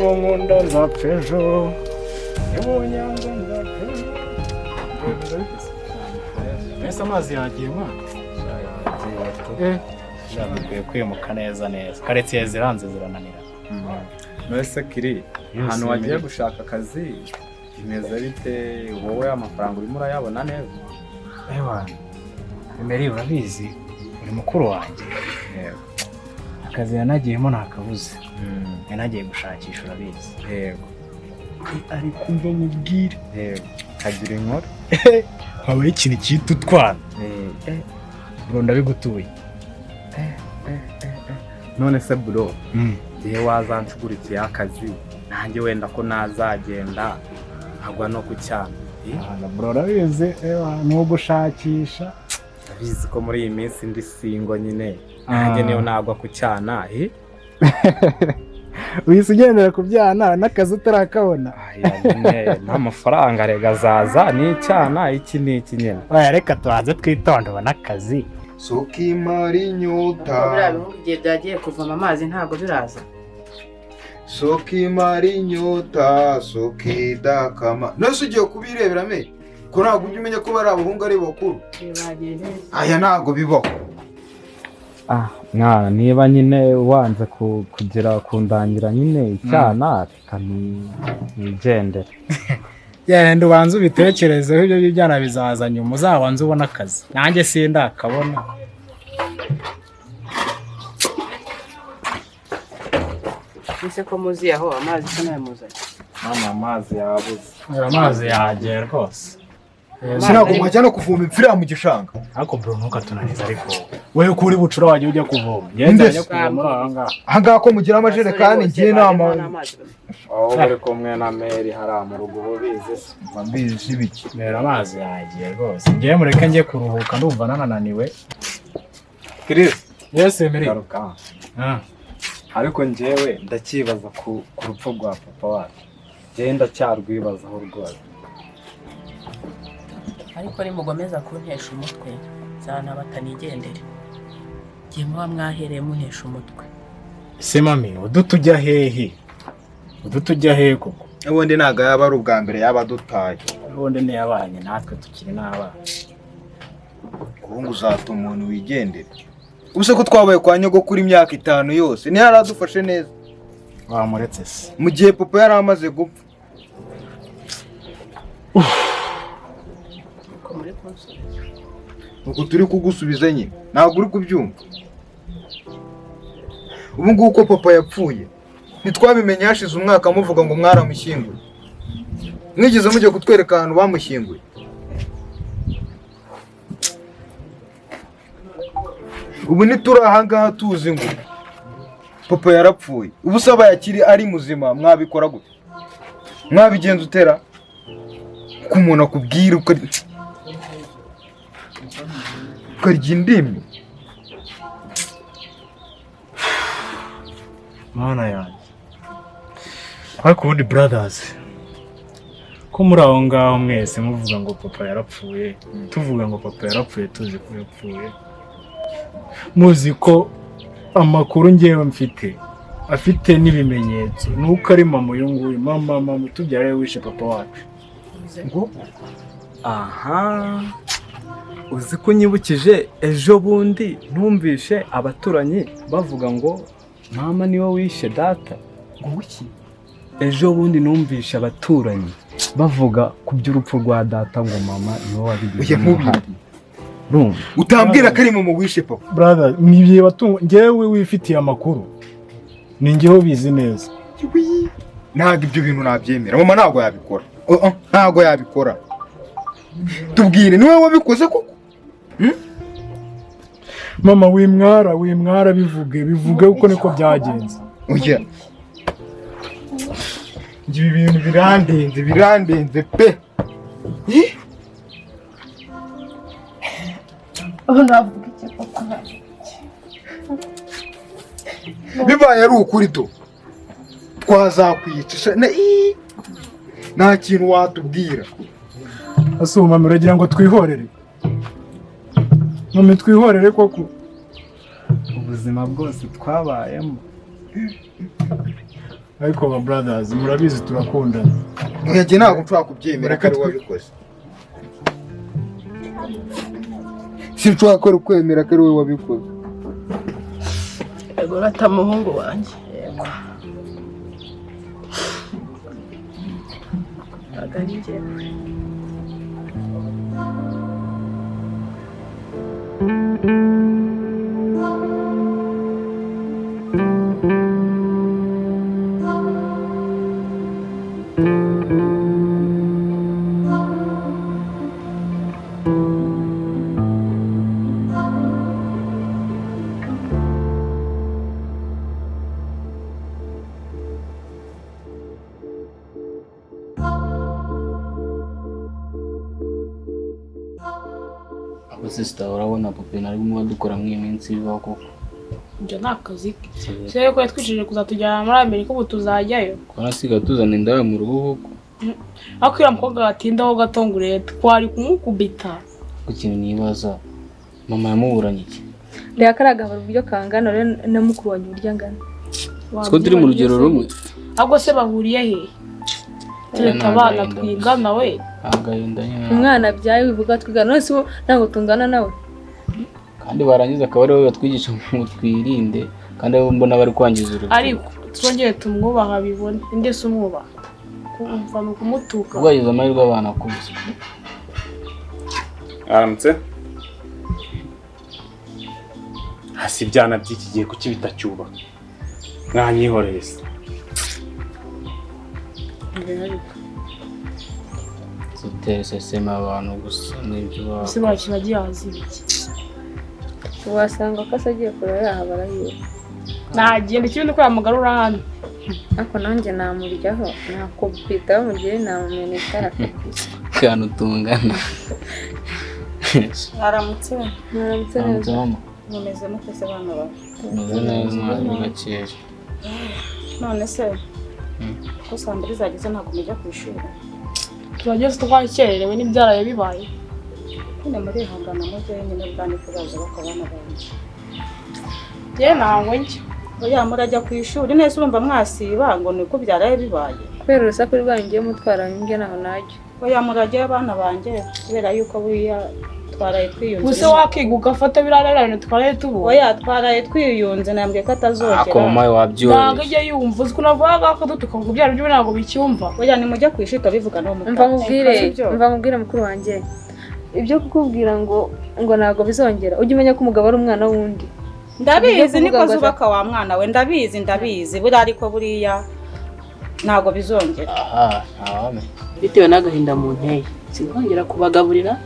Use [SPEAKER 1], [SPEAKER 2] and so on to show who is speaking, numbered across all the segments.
[SPEAKER 1] niba nkunda nzapfa ejo niba unyanga nzapfa ejo. Mbese amazi yagiye mwana? Dukwiye kwimuka neza neza, karitsiye ziranze zirananira.
[SPEAKER 2] Mbese Kiri, ahantu wagiye gushaka akazi bimeze bite? Wowe amafaranga urimo urayabona neza?
[SPEAKER 1] Ewa, Emery urabizi uri mukuru wanjye.
[SPEAKER 2] Yego.
[SPEAKER 1] Akazi yanagiyemo ntakabuze. Yanagiye gushakisha urabizi.
[SPEAKER 2] Yego.
[SPEAKER 1] Ariko mva mubwire.
[SPEAKER 2] Yego. Kagira inkuru.
[SPEAKER 1] Habaye ikintu cyita utwana. Bro ndabigutuye.
[SPEAKER 2] None se bro, igihe wazanshugurikiye akazi nanjye wenda ko nazagenda agwa no ku cyana.
[SPEAKER 1] Bro urabizi ni ugushakisha.
[SPEAKER 2] Ndabizi ko muri iyi minsi ndi singo nyine, nanjye niyo nagwa ku cyana.
[SPEAKER 1] Uhise ugendera ku byana n'akazi utarakabona.
[SPEAKER 2] Nta mafaranga rega zaza n'icyana iki n'iki nyine.
[SPEAKER 1] Reka tubanze twitonde ubona akazi.
[SPEAKER 3] Sokimara inyota.
[SPEAKER 4] Buriya bihugu igihe byagiye kuvoma amazi ntabwo biraza.
[SPEAKER 3] Sokimara inyota, sokidakama. Nose ugiye kubirebera me? Ko ntabwo ujya umenya ko bari abahungu ari bakuru. Aya ntabwo bibaho.
[SPEAKER 2] Mwana niba nyine wanze kugira kundangira nyine icyana kanigendera.
[SPEAKER 1] Yenda ubanze ubitekerezeho, ibyo byana bizaza nyuma uzabanze ubona akazi. Nanjye sindakabona.
[SPEAKER 4] Ese ko muzi aho amazi ko nayamuzanye?
[SPEAKER 2] Mama amazi yabuze.
[SPEAKER 1] Amazi yagiye rwose.
[SPEAKER 3] Sinago mwajya no kuvoma imfira mu gishanga.
[SPEAKER 1] Ariko bro ntukatunaniza ariko. Wewe kuri bucura wagiye ujya kuvoma. Ngenda njya kuvoma aha.
[SPEAKER 3] Aha ko mugira amajerekani ngiye nama.
[SPEAKER 2] Aho bari kumwe na Mary hari mu rugo bubizi.
[SPEAKER 3] Mbizi sibiki.
[SPEAKER 1] Mera amazi yagiye rwose. Ngiye mureke njye kuruhuka ndumva nananiwe.
[SPEAKER 2] Chris,
[SPEAKER 1] yes Emery.
[SPEAKER 2] Garuka. Ariko njyewe ndakibaza ku rupfu rwa papa wacu. Genda cyarwibazaho rwose.
[SPEAKER 4] Ariko nimugomeza kuntesha umutwe cyane abatanigendere. Giye muba mwahereye muntesha umutwe.
[SPEAKER 1] Se mami, udutujya hehe? Udutujya hehe koko?
[SPEAKER 3] Ubundi naga yaba ari ubwa mbere yaba dutaye.
[SPEAKER 1] Ubundi ne yabanye natwe tukiri n'abana.
[SPEAKER 3] Kurungu uzata umuntu wigendera. Ubuse ko twabaye kwa nyogokuru imyaka 5 yose, ni yaradufashe neza.
[SPEAKER 1] Wamuretse se.
[SPEAKER 3] Mu gihe papa yari amaze gupfa. Uko turi kugusubiza nyine, ntabwo uri kubyumva. Ubu ngubu ko papa yapfuye, ntitwabimenye hashize umwaka muvuga ngo mwaramushyinguye. Mwigeze mujye kutwereka ahantu bamushyinguye. Ubu nituri ahangaha tuzi ngo papa yarapfuye. Ubu saba yakiri ari muzima mwabikora gute? Mwabigenza utera? Ko umuntu akubwira ukarya indimi.
[SPEAKER 1] Mana yanjye. Ariko ubundi brothers, ko muri aho ngaho mwese muvuga ngo papa yarapfuye, tuvuga ngo papa yarapfuye tuzi ko yapfuye. Muzi ko amakuru ngewe mfite afite n'ibimenyetso nuko ari mama uyu nguyu, mama tubyare wishe papa wacu.
[SPEAKER 2] Ngo aha uzi ko nyibukije ejo bundi ntumvishe abaturanyi bavuga ngo mama niwe wishe data. Ngo wiki ejo bundi numvishe abaturanyi bavuga ku by'urupfu rwa data ngo mama niwe wabigizemo uruhare.
[SPEAKER 3] Utambwira ko ari mama wishe papa.
[SPEAKER 1] Brother, nibiye batungo ngewe wifitiye amakuru. Ningeho bizi neza.
[SPEAKER 3] Ntabwo ibyo bintu nabyemera. Mama ntabwo yabikora. Ntabwo yabikora. Tubwire niwe wabikoze koko?
[SPEAKER 1] Mama wimwara bivuge uko niko byagenze.
[SPEAKER 3] Oya. Ibi bintu birandenze pe.
[SPEAKER 5] Navuga iki koko
[SPEAKER 3] Bibaye ari ukuri to. Twazakwiyicisha nta kintu watubwira.
[SPEAKER 1] Asuma muragira ngo twihorere. Mama twihorere koko.
[SPEAKER 2] Ubuzima bwose twabayemo
[SPEAKER 1] ariko ba brothers murabizi turakundana.
[SPEAKER 3] Njye ntabwo nshobora kubyemera ko ari wabikoze. Sinshobora kwemera ko ari wowe wabikoze.
[SPEAKER 4] Ego rata muhungu wanjye. Yego. Agari njyewe.
[SPEAKER 6] Sister urabona Pope nari mu dukora mu iminsi bibaho koko.
[SPEAKER 7] Nje nakazi. Seye ko yatwishije kuzatujyana muri Amerika ubu tuzajyayo.
[SPEAKER 6] Kwana siga tuzana indawe mu rugo koko.
[SPEAKER 7] Akwira mukobwa gatindaho gatongure twari kumukubita.
[SPEAKER 6] Ku kintu nibaza mama yamuburanye iki?
[SPEAKER 5] Reka karagabara uburyo kangana rero na mukuru wanjye burya ngana.
[SPEAKER 6] Siko turi mu rugero rumwe.
[SPEAKER 7] Ahubwo se bahuriye he? Tureta abana twigana we.
[SPEAKER 6] Agahinda nyine.
[SPEAKER 5] Umwana byaye bivuga twigana none se ntabwo tungana nawe.
[SPEAKER 6] Kandi barangiza akaba ari wowe batwigisha ngo twirinde kandi abo mbona bari kwangiza urugo.
[SPEAKER 7] Ariko twongeye tumwubaha bibone. Inde se umwubaha? Kumva no kumutuka.
[SPEAKER 6] Ubwagize amahirwe abana kuzi.
[SPEAKER 8] Aramutse. Hasi ibyana by'iki gihe kuki bitacyuba. Mwanyihoreye se.
[SPEAKER 6] Sitese sema abantu gusa n'ibyo baba.
[SPEAKER 7] Se bakiba gihazi biki.
[SPEAKER 5] Wasanga ko asagiye kurara yahabara yiwe.
[SPEAKER 7] Nagenda ikindi ko yamugarura hano.
[SPEAKER 5] Ariko nanjye namuryaho nakubita mugire namumeneka kabisa.
[SPEAKER 6] Kana tungana.
[SPEAKER 4] Aramutse.
[SPEAKER 5] Naramutse neza.
[SPEAKER 4] Mumeze mute se bana bawe?
[SPEAKER 6] Meze neza gakeje.
[SPEAKER 4] None se ko sambiri zageze ntabwo mujya ku ishuri.
[SPEAKER 7] Turageze twakererewe n'ibyaraye bibaye.
[SPEAKER 4] None muri hangana mujye nyine bwani kubaza bakabana banjye.
[SPEAKER 7] Je ntabwo njye.
[SPEAKER 4] Oya murajya ku ishuri nese urumva mwasiba ngo niko byaraye bibaye.
[SPEAKER 5] Kubera urusaku rwanjye mutwara imbye naho najye.
[SPEAKER 4] Oya murajya abana banjye kubera yuko buriya twaraye twiyunze.
[SPEAKER 7] Buse wakiga ugafata birararane twaraye tubu.
[SPEAKER 4] Oya twaraye twiyunze nambye ko atazogera.
[SPEAKER 6] Ako mama wabyoroshye.
[SPEAKER 7] Ntabwo ijye yumva uzi kunavuga ko dutuka ngo byari byo ntabwo bicyumva.
[SPEAKER 4] Oya ni mujya ku ishuri bivuga no
[SPEAKER 5] Mva mubwire mukuru wanjye. Ibyo kukubwira ngo ntabwo bizongera. Ujye umenya ko umugabo ari umwana wundi.
[SPEAKER 4] Ndabizi niko zubaka wa mwana we ndabizi buri ariko buriya ntabwo bizongera.
[SPEAKER 6] Aha, ntawame.
[SPEAKER 4] Bitewe n'agahinda mu nteye sinzongera kubagaburira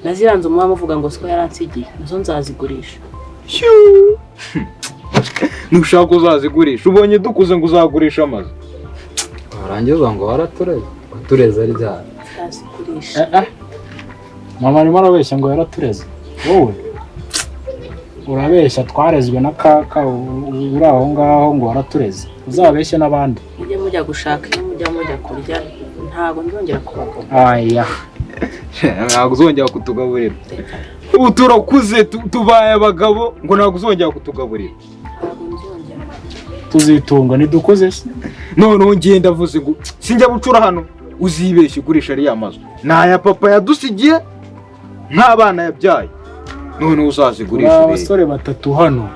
[SPEAKER 4] naziranze umwami uvuga ngo siko yaransigiye nazo nzazigurisha.
[SPEAKER 3] Nushaka uzazigurisha ubonye dukuze ngo uzagurisha amazi.
[SPEAKER 2] Warangiza ngo watureze ari bya.
[SPEAKER 4] Nzazigurisha.
[SPEAKER 1] Mama arimo arabeshya ngo yaratureze. Wowe urabeshya twarezwe na kaka uri aho ngaho ngo waratureze. Uzabeshye n'abandi.
[SPEAKER 4] Mujye mujya gushaka iyo mujya kurya ntabwo nzongera kubagaburira.
[SPEAKER 1] Aya.
[SPEAKER 3] Ntabwo uzongera kutugaburira. Ubu turakuze tubaye abagabo ngo ntabwo uzongera kutugaburira.
[SPEAKER 1] Tuzitunga nidukoze se.
[SPEAKER 3] Noneho ngiye ndavuze ngo sinjya bucura hano uzibeshye ugurisha ari amazu. Naya papa yadusigiye nk'abana yabyaye. None uzazigurisha.
[SPEAKER 1] Abasore batatu hano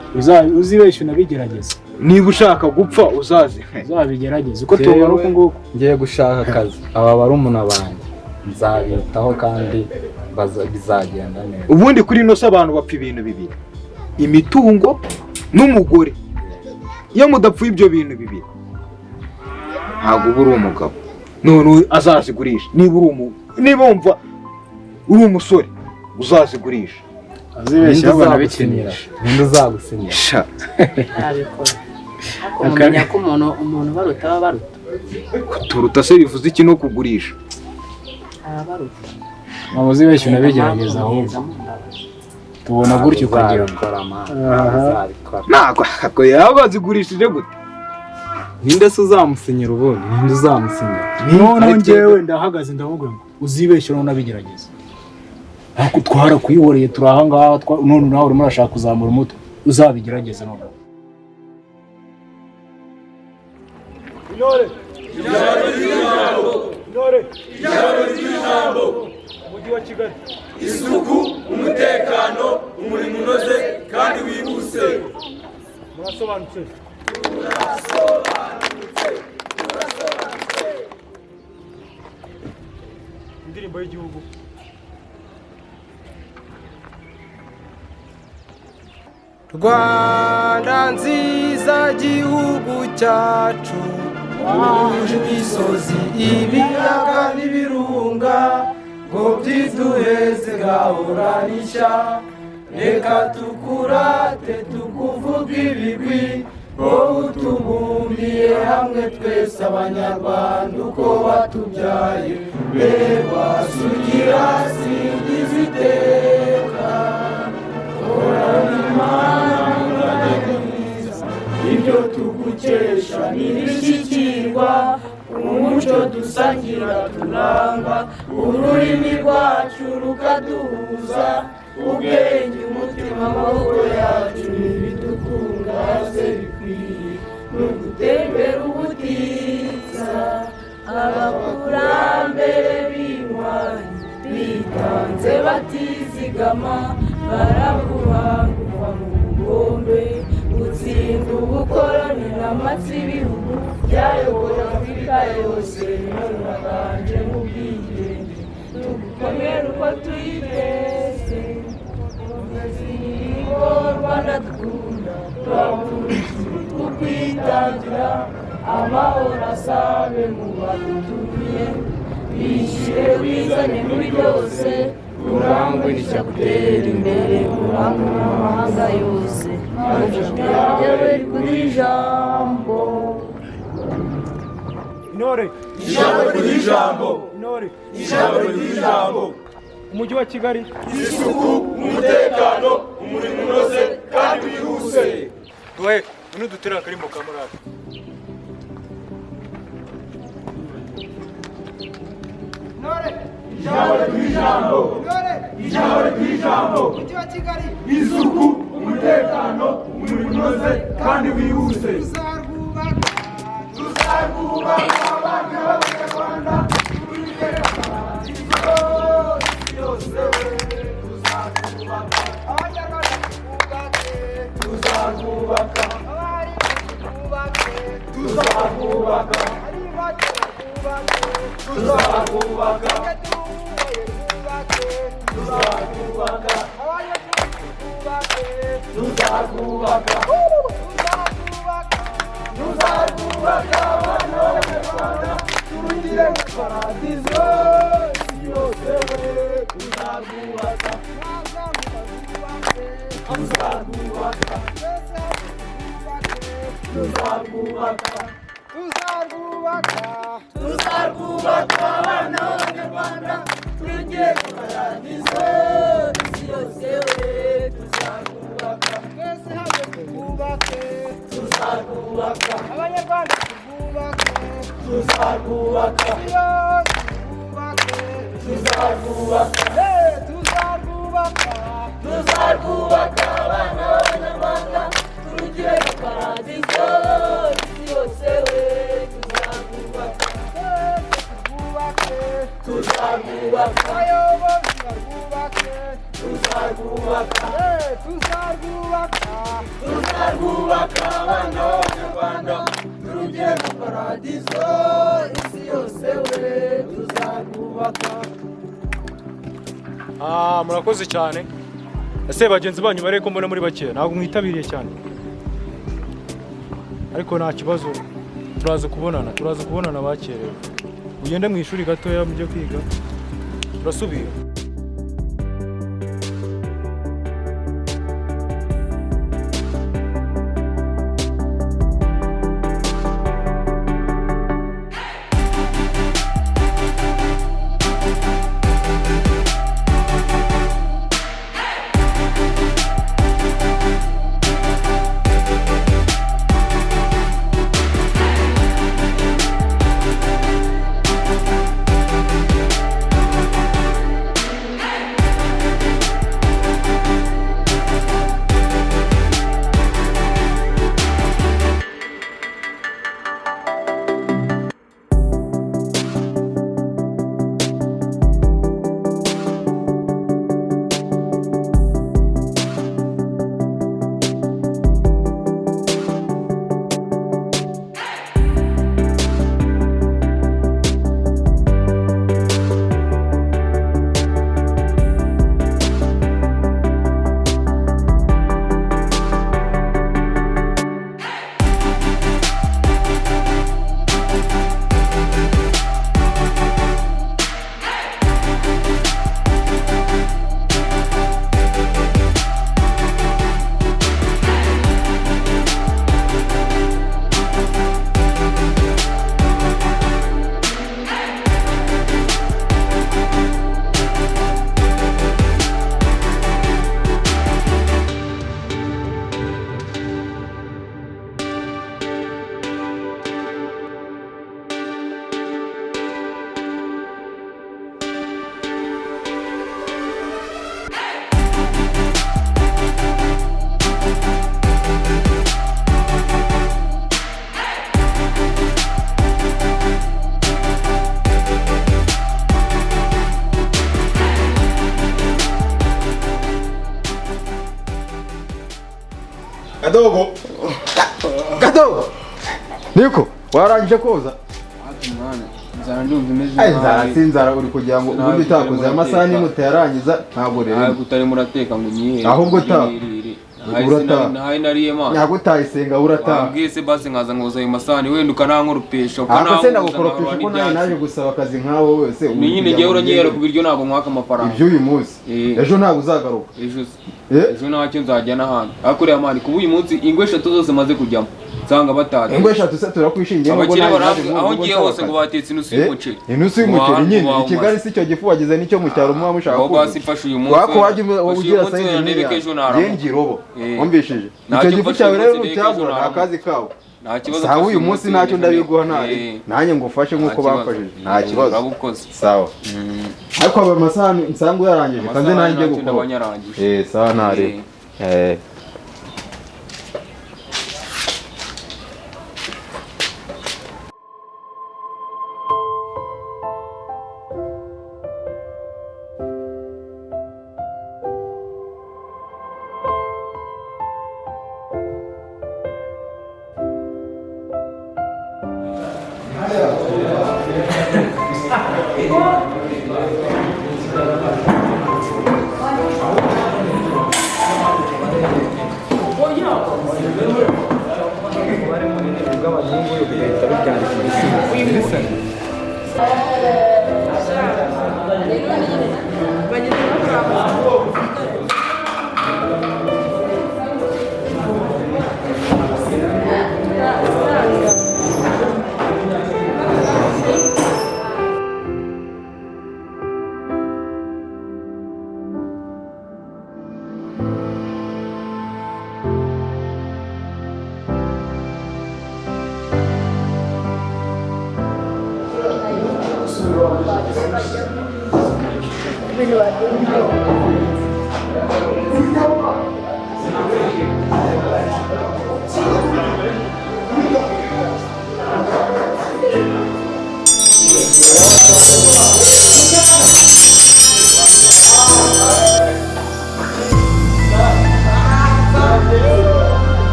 [SPEAKER 1] uzibeshye unabigerageza.
[SPEAKER 3] Niba ushaka gupfa
[SPEAKER 1] uzabigerageza uko tubara uko nguko.
[SPEAKER 2] Ngiye gushaka akazi aba barumuna banjye nzabitaho kandi bizagenda neza.
[SPEAKER 3] Ubundi kuri ino se abantu bapfa ibintu bibiri, imitungo n'umugore. Iyo mudapfuye ibyo bintu bibiri ntabwo uba uri umugabo. None azazigurisha niba wumva uri umusore uzazigurisha.
[SPEAKER 1] Azibeshye abana bikinira.
[SPEAKER 2] Ninde uzagusinyira?
[SPEAKER 4] Nabikora. Akumenya ko umuntu baruta baruta.
[SPEAKER 3] Kuturuta se bivuze iki no kugurisha?
[SPEAKER 4] Abaruta.
[SPEAKER 1] Mama uzibeshye unabigerageza ahubwo. Tubona gutyo ukagira
[SPEAKER 3] ntabwo yabazigurishije gute.
[SPEAKER 2] Ninde se uzamusinyira ubundi? Ninde uzamusinyira?
[SPEAKER 1] None njyewe ndahagaze ndavuga ngo uzibeshye no nabigerageza. Ariko twara kuyihoreye turaha ngaha none nawe urimo urashaka kuzamura umutwe uzabigerageza none. intore intore umujyi wa kigali
[SPEAKER 9] isuku umutekano umurimo unoze kandi wihuse
[SPEAKER 1] murasobanutse indirimbo y'igihugu
[SPEAKER 9] Rwanda nziza gihugu cyacu wuje imisozi ibiyaga n'ibirunga ngo byiduheze gahoranyishya reka tukurate tukuvuga ibigwi wowe utubumbiye hamwe twese abanyarwanda uko batubyaye reba sugira singiza iteka horana imana mwiza ibyo tugukesha ntibishyikirwa umuco dusangira turanga ururimi rwacu rukaduhuza ubwenge umutima amaboko yacu ntibidukungaze bikwiye ni ugutembera ubutitsa abakurambere b'intwari bitanze batizigama barabuhangurwa mu bugombe gutsinda ubukoroni n'amatsi ibihugu byayoboye afurika yose none uraganje mu bwigenge tugukomere uko tuyiteze ngo rwanda dukunda turavuga kukwitangira amahoro asabe mu badutuye bishyire wizane muri byose urangwe n'icyo gutera imbere urangwe n'amahanga yose yawe kuri ijambo
[SPEAKER 1] intore
[SPEAKER 9] ijambo ry'ijambo
[SPEAKER 1] intore
[SPEAKER 9] ijambo ry'ijambo
[SPEAKER 1] umujyi wa kigali
[SPEAKER 9] isuku umutekano umurimo unoze kandi wihuse
[SPEAKER 1] duhe uno dutera akarimbo ka morale
[SPEAKER 9] ijambo ry'ijambo ijambo ry'ijambo isuku umutekano umurimo unoze kandi wihuse tuzarwubaka abana b'abanyarwanda turugere yose tuzarwubaka abanyarwanda tuzarwubaka tuzarwubaka tuzarwubaka tuzarwubaka tuzarwubaka tuzarwubaka abana b'abanyarwanda turugire mu paradizo yose tuzarwubaka tuzarwubaka tuzarwubaka tuzarwubaka abana b'abanyarwanda turugire mu paradizo yose tuzarwubaka twese hamwe twubake tuzarwubaka abanyarwanda tuzarwubake tuzarwubaka tuzarwubaka tuzarwubaka abana b'abanyarwanda turugire mu paradizo yose tuzarwubaka tuzarwubaka abayobozi barwubake tuzarwubaka tuzarwubaka abana b'abanyarwanda turugire mu paradizo isi yose we tuzarwubaka.
[SPEAKER 1] murakoze cyane ese bagenzi banyu bareko mbona muri bakeya ntabwo mwitabiriye cyane ariko nta kibazo turaza kubonana bakerewe ugende mu ishuri gatoya mujye kwiga turasubira
[SPEAKER 3] Kadogo niko warangije koza
[SPEAKER 2] Nzara ndumva imeze nabi.
[SPEAKER 3] Nzara sinzara uri kugira ngo ubundi utakoze amasaha nimute yarangiza ntabwo rero.
[SPEAKER 2] Ntabwo utari murateka ngo nyihe.
[SPEAKER 3] Ahubwo ta.
[SPEAKER 2] Nahaye nariye ma.
[SPEAKER 3] Ntabwo utayisenga urata.
[SPEAKER 2] Bwise basi nkaza ngoza ayo masahani wenda ukanankurupesha
[SPEAKER 3] ukanaho. Ako se ndagukoropesha ko naje gusaba akazi nkawe wese.
[SPEAKER 2] Ni nyine giye uranyera ku biryo ntabwo mwaka amafaranga.
[SPEAKER 3] Ibyo uyu munsi. Ejo ntabwo uzagaruka.
[SPEAKER 2] Ejo ntacyo nzajya n'ahandi. Akuriye amani kuba uyu munsi ingwe 3 zose maze kujyamo. Nsanga batatu.
[SPEAKER 3] Ingwe 3 se turakwishingiye ngo
[SPEAKER 2] aho ngiye hose ngo batetse inusu y'umuceri.
[SPEAKER 3] Inusu y'umuceri nyine Kigali si cyo gifu wagize nicyo mu cyaro muba mushaka
[SPEAKER 2] ko. Basi fasha uyu munsi.
[SPEAKER 3] Wako waje ugira sayizi ngengi robo. Ombeshije. Icyo gifu cyawe rero ntucyagura akazi kawe.
[SPEAKER 2] Nta kibazo.
[SPEAKER 3] Sawa uyu munsi ntacyo ndabiguha ntari. Nanjye ngufashe nkuko bamfashije. Nta kibazo. Sawa. Ariko aba masahani nsangu yarangije kandi nanjye gukora. Sawa ntari.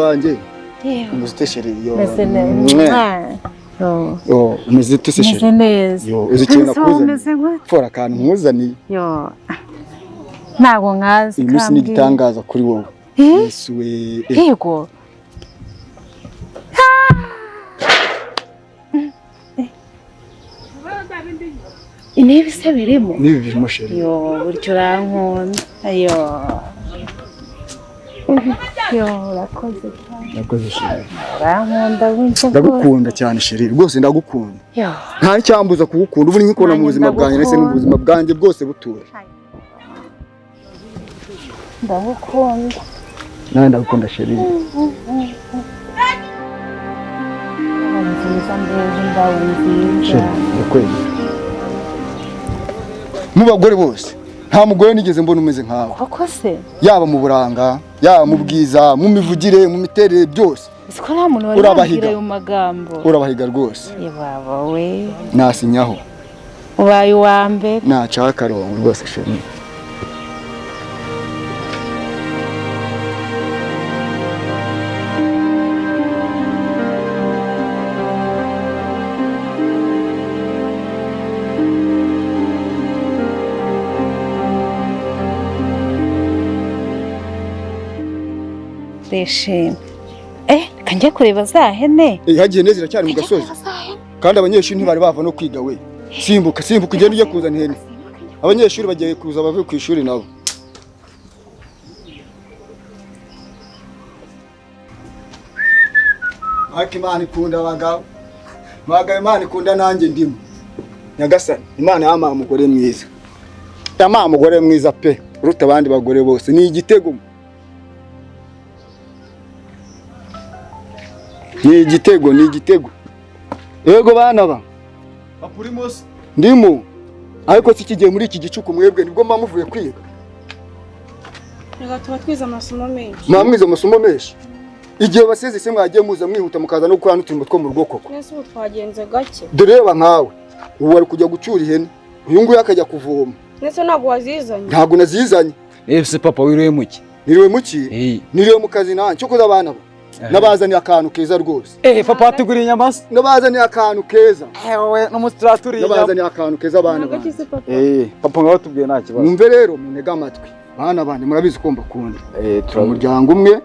[SPEAKER 10] wanjye umeze sheri yo umeze tese sheri yo uzi ikintu nakuzaniye fora kantu nkuzaniye
[SPEAKER 11] yo ntabwo nkazi
[SPEAKER 10] uyu munsi ni igitangaza kuri wowe Yesu we
[SPEAKER 11] yego intebe se birimo
[SPEAKER 10] nibi birimo sheri
[SPEAKER 11] yo buryo urankunda yo urakoze cyane
[SPEAKER 10] nakoze sheri
[SPEAKER 11] urankunda winse
[SPEAKER 10] ndagukunda cyane sheri rwose ndagukunda nta cyambuza kugukunda ubu ni nkikona mu buzima bwanjye ndetse no mu buzima bwanjye bwose butura
[SPEAKER 11] ndagukunda
[SPEAKER 10] nawe ndagukunda sheri
[SPEAKER 11] nziza mbere ndawe nziza
[SPEAKER 10] ndakwemera mu bagore bose nta mugore nigeze mbona umeze nkawe
[SPEAKER 11] koko se
[SPEAKER 10] yaba mu buranga yaba mu bwiza mu mivugire mu miterere byose
[SPEAKER 11] siko nta muntu wari wabwira ayo magambo
[SPEAKER 10] urabahiga rwose
[SPEAKER 11] yebaba we
[SPEAKER 10] nasinyaho
[SPEAKER 11] ubaye uwa mbere
[SPEAKER 10] naca akarongo rwose shemi
[SPEAKER 11] ndishimye. Reka njye kureba za hene.
[SPEAKER 10] Hagiye neza iracyari mu gasozi. Kandi abanyeshuri ntibari bava no kwiga we. Simbuka ugende ujye kuzana ihene. Abanyeshuri bagiye kuza bavuye ku ishuri nabo. Imana ikunda abagabo. Imana ikunda nanjye ndimo. Nyagasani, Imana yampaye umugore mwiza. Yampaye umugore mwiza pe, uruta abandi bagore bose. Ni igitego. Ni igitego. Yego bana ba.
[SPEAKER 3] Apurimos.
[SPEAKER 10] Ndimo. Ariko sikigiye muri iki gicuku mwebwe nibwo muvuye kwiga.
[SPEAKER 7] Reka tuba twize amasomo menshi.
[SPEAKER 10] Mwamwize amasomo menshi. Igihe baseze se mwagiye muza mwihuta mukaza no gukora n'uturimo two mu rugo koko.
[SPEAKER 7] Nese ubu twagenze gake.
[SPEAKER 10] Dureba nkawe. Ubu wari kujya gucyura ihene. Uyu nguyu akajya kuvoma.
[SPEAKER 7] Nese ntabwo wazizanye.
[SPEAKER 10] Ntabwo nazizanye.
[SPEAKER 2] Se papa wiriwe muki?
[SPEAKER 10] Niriwe muki? Niriwe mu kazi nanjye cyo kuza abana ba. Nabazaniye akantu keza rwose.
[SPEAKER 2] Papa tuguriye inyama se?
[SPEAKER 10] Nabazaniye akantu keza.
[SPEAKER 2] Ewe n'umustratori inyama.
[SPEAKER 10] Nabazaniye akantu keza abana ba.
[SPEAKER 2] Papa ngaho tubwiye nta kibazo.
[SPEAKER 10] Mwumve rero munega amatwi. Bana bandi murabizi ko mbakunda. Umuryango umwe.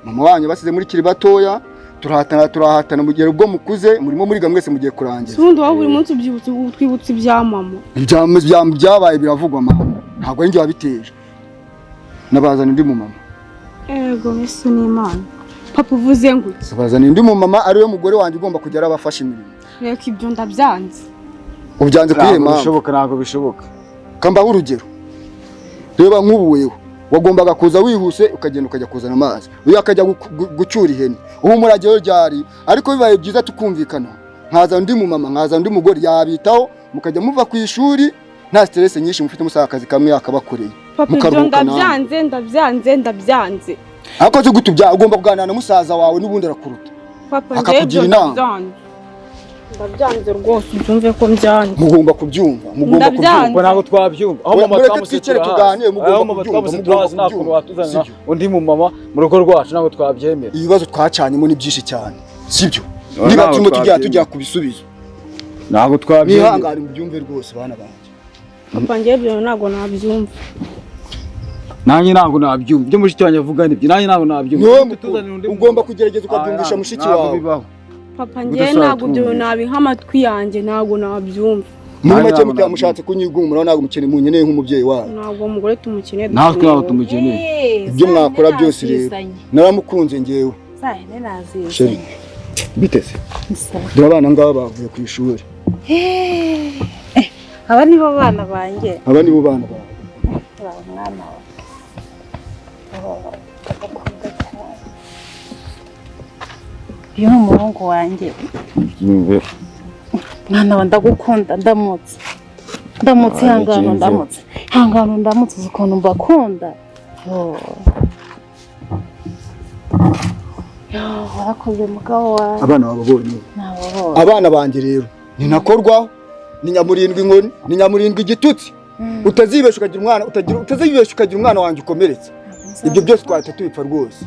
[SPEAKER 10] Mama wanyu basize muri kiri batoya. Turahatana mu gihe ubwo mukuze murimo muriga mwese mugiye kurangiza.
[SPEAKER 7] Sundi wa buri munsi twibutse ibya mama.
[SPEAKER 10] Byabaye biravugwa mama. Ntabwo ari njye wabiteje. Nabazana ndi mu mama.
[SPEAKER 7] Ego Yesu ni Imana. Papa uvuze nguki?
[SPEAKER 10] Nabazana ndi mu mama ari we mugore wanjye ugomba kujya arabafasha imirimo.
[SPEAKER 7] Reka ibyo ndabyanze.
[SPEAKER 10] Ubyanze kwiye mama.
[SPEAKER 2] Ntabwo bishoboka.
[SPEAKER 10] Kambaho urugero. Reba nk'ubu wewe. Wagombaga kuza wihuse ukagenda ukajya kuzana amazi. Uyu akajya gucyura ihene. Ubu muragiye ryari ariko bibaye byiza tukumvikana. Nkaza ndi mu mama, nkaza ndi mugore yabitaho mukajya muva ku ishuri nta stress nyinshi mufite musaka akazi kamwe akabakoreye.
[SPEAKER 7] Mukaruhuka. Ndabyanze.
[SPEAKER 10] Ako cyo gutubya ugomba kuganana na musaza wawe n'ubundi arakuruta.
[SPEAKER 7] Papa
[SPEAKER 10] akakugira inama.
[SPEAKER 7] Ndabyanze rwose ubyumve ko mbyanze.
[SPEAKER 10] Mugomba kubyumva.
[SPEAKER 2] Ntabwo twabyumva. Aho mama twamusitira tuganire mugomba kubyumva. Ntabwo watuzana undi mu mama mu rugo rwacu ntabwo twabyemera.
[SPEAKER 10] Ibibazo twacanyemo ni byinshi cyane. Sibyo? Niba turimo tujya kubisubizo.
[SPEAKER 2] Ntabwo twabyemera.
[SPEAKER 10] Nihangane mubyumve rwose bana banje.
[SPEAKER 7] Papa ngiye byo ntabwo nabyumva.
[SPEAKER 2] Nanjye ntabwo nabyumva. Ibyo mushiki wanjye avuga nibyo. Nanjye ntabwo nabyumva.
[SPEAKER 10] Ugomba kugerageza ukabyumvisha mushiki wawe.
[SPEAKER 7] Papa ngiye ntabwo byo nabi nk'amatwi yanjye ntabwo nabyumva.
[SPEAKER 10] Muri make mutamushatse kunyigumura ntabwo mukene munyeneye nk'umubyeyi wawe.
[SPEAKER 7] Ntabwo umugore tumukeneye.
[SPEAKER 2] Natwe ntabwo tumukeneye.
[SPEAKER 10] Ibyo mwakora byose rero. Naramukunze ngewe.
[SPEAKER 11] Zahene nazizanye.
[SPEAKER 10] Bitese. Dore abana ngaba bavuye ku ishuri.
[SPEAKER 11] Aba nibo bana banjye.
[SPEAKER 10] Aba nibo bana bawe.
[SPEAKER 11] Mwana wawe. Uyu ni umuhungu wanjye. Mwana wa ndagukunda ndamutse. Hangano ndamutse uzi ukuntu mbakunda. Warakoze mugabo wawe.
[SPEAKER 10] Abana babonye. Abana banjye rero ninakorwaho ni nyamurindwi inkoni ni nyamurindwi igitutsi. Utazibesha ukagira umwana wanjye ukomeretse. Ibyo byose twahita tubipfa rwose.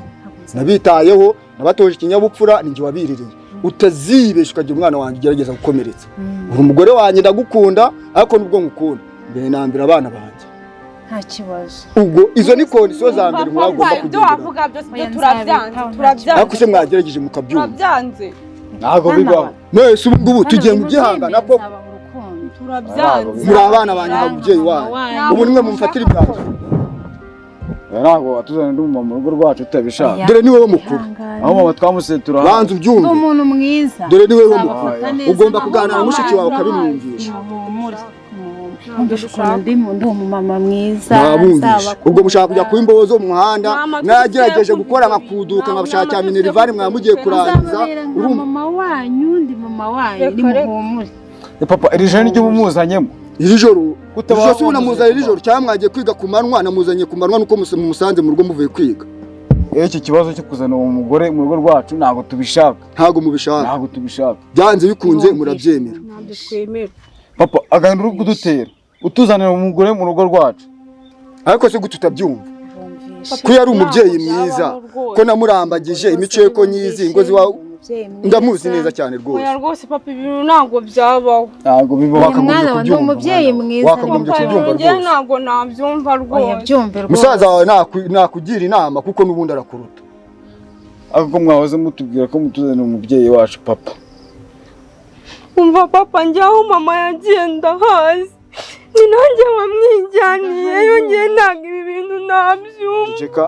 [SPEAKER 10] Nabitayeho nabatoje ikinyabupfura ninjye wabirireye. Utazibesha ukagira umwana wanjye ugerageza gukomeretsa. Uri umugore wanjye ndagukunda ariko nubwo ngukunda mbere nambira abana banjye.
[SPEAKER 11] Nta kibazo.
[SPEAKER 10] Ubwo izo ni kondisiyo za mbere mwagomba kugira.
[SPEAKER 7] Ibyo wavuga byose turabyanze.
[SPEAKER 10] Ariko se mwagerageje mukabyumva.
[SPEAKER 7] Turabyanze.
[SPEAKER 2] Ntabwo bibaho.
[SPEAKER 10] Mwese ubu tugiye mu gihangana ko
[SPEAKER 7] turabyanze.
[SPEAKER 10] muri abana banjye n'umubyeyi wawe. Ubu nimwe mumfatira ibyanjye.
[SPEAKER 2] Ntabwo watuzana ndi mu rugo rwacu tutabishaka.
[SPEAKER 10] Dore ni wowe mukuru.
[SPEAKER 2] Aho mama twamusetura.
[SPEAKER 10] Banza ubyumve.
[SPEAKER 11] Umuntu mwiza.
[SPEAKER 10] Dore ni wowe mukuru. Ugomba kuganira na mushiki wawe ukabimwumvisha.
[SPEAKER 11] Ndi umumama mwiza.
[SPEAKER 10] Nabumvisha. Ubwo mushaka kujya ku imbobo zo mu muhanda. Nagerageje gukora nkakuduka nkabashakira minerivare mwamugiye kurangiza.
[SPEAKER 11] Uri mama wanyu ndi mama wanyu ndi muhumure.
[SPEAKER 2] Papa iri joro niryo mumuzanyemo.
[SPEAKER 10] Iri joro kutabasha unamuzanye iri joro cyangwa mwagiye kwiga ku manwa namuzanye ku manwa nuko musanze mu rugo muvuye kwiga.
[SPEAKER 2] Iki kibazo cyo kuzana uwo mugore mu rugo rwacu ntabwo tubishaka.
[SPEAKER 10] Ntabwo mubishaka.
[SPEAKER 2] Ntabwo tubishaka.
[SPEAKER 10] Byanze bikunze murabyemera.
[SPEAKER 7] Ntabwo twemera.
[SPEAKER 2] Papa agahindura uri kudutera. Utuzanira umugore mu rugo rwacu.
[SPEAKER 10] Ariko se gututabyumva. Ko yari umubyeyi mwiza ko namurambagije imico ye ko nyizi ingozi wa ndamuzi neza cyane rwose.
[SPEAKER 7] Oya rwose papa ibintu ntabwo byabaho.
[SPEAKER 2] Ntabwo bibaho
[SPEAKER 11] wakagombye kubyumva. Umubyeyi mwiza.
[SPEAKER 10] Wakagombye kubyumva rwose.
[SPEAKER 7] Ntabwo nabyumva rwose.
[SPEAKER 10] Musaza wawe nakugira inama kuko nubundi arakuruta.
[SPEAKER 3] ariko mwahoze mutubwira ko mutuzanira umubyeyi wacu papa.
[SPEAKER 12] umva papa njyaho mama yagiye ndahazi ni nanjye wamwijyaniye yongeye ntabwo ibi bintu nabyumva.
[SPEAKER 10] Ceka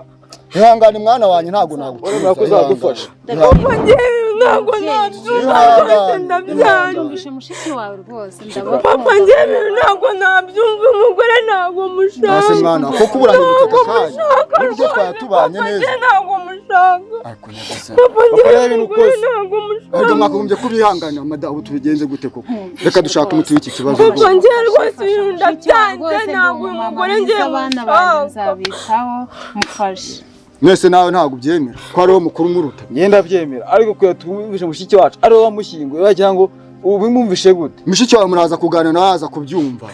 [SPEAKER 10] ihangane mwana wanjye ntabwo nagufasha
[SPEAKER 3] kuzagufasha.
[SPEAKER 12] Papa njyewe ntabwo nabyumva rwose ndabyanga.
[SPEAKER 11] mushiki wawe rwose
[SPEAKER 12] Papa njyewe ntabwo nabyumva umugore ntabwo mushaka.
[SPEAKER 10] Ase mwana ko kuburahindutse kakanya nibyo twatubanye neza.
[SPEAKER 12] Ntabwo mushaka.
[SPEAKER 10] Ariko nyagasani.
[SPEAKER 12] Papa njyewe ntabwo mushaka.
[SPEAKER 10] Ariko mwakumbye kubihangana madamu tubigenze gute koko? Reka dushaka umuti w'iki kibazo.
[SPEAKER 12] Papa njyewe rwose ibintu ndabyanze ntabwo uyu mugore njyewe
[SPEAKER 11] abana banjye nzabitaho mufashe.
[SPEAKER 10] Mwese nawe ntabwo ubyemera ko ariwo mukuru muruta.
[SPEAKER 3] Ngenda byemera ariko kuya tumvishe mushiki wacu ari wo wamushyinguye wagira ngo ubimumvishe gute?
[SPEAKER 10] Mushiki wawe muraza kuganira nawe aza kubyumva.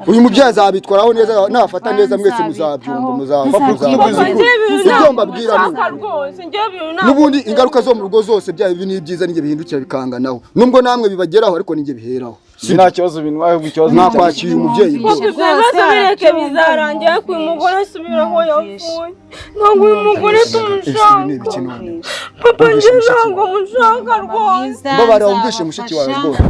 [SPEAKER 10] Uyu mubyeyi azabitwaraho neza nafata neza mwese muzabyumva muzabyumva mbabwira n'ubundi ingaruka zo mu rugo zose bya ibi ni byiza n'inge bihindukira bikanganaho nubwo namwe bibageraho ariko n'inge biheraho.
[SPEAKER 3] Sina kibazo bintu wawe ikibazo
[SPEAKER 10] nakwakira umubyeyi
[SPEAKER 12] rwose bireke bizarangira ku mugore subiraho yapfuye ntabwo uyu mugore tumushaka. Papa njye ntabwo mushaka rwose.
[SPEAKER 10] Mbabara wumvishe mushiki wawe rwose.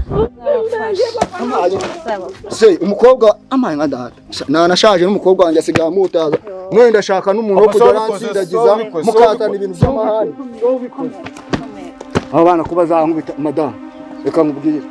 [SPEAKER 10] Se umukobwa amaye nka data nanashaje n'umukobwa wanjye asigaye amutaza none ndashaka n'umuntu wo kujya ransindagiza mukazana ibintu by'amahane. Aba bana kuba zankubita madamu reka nkubwire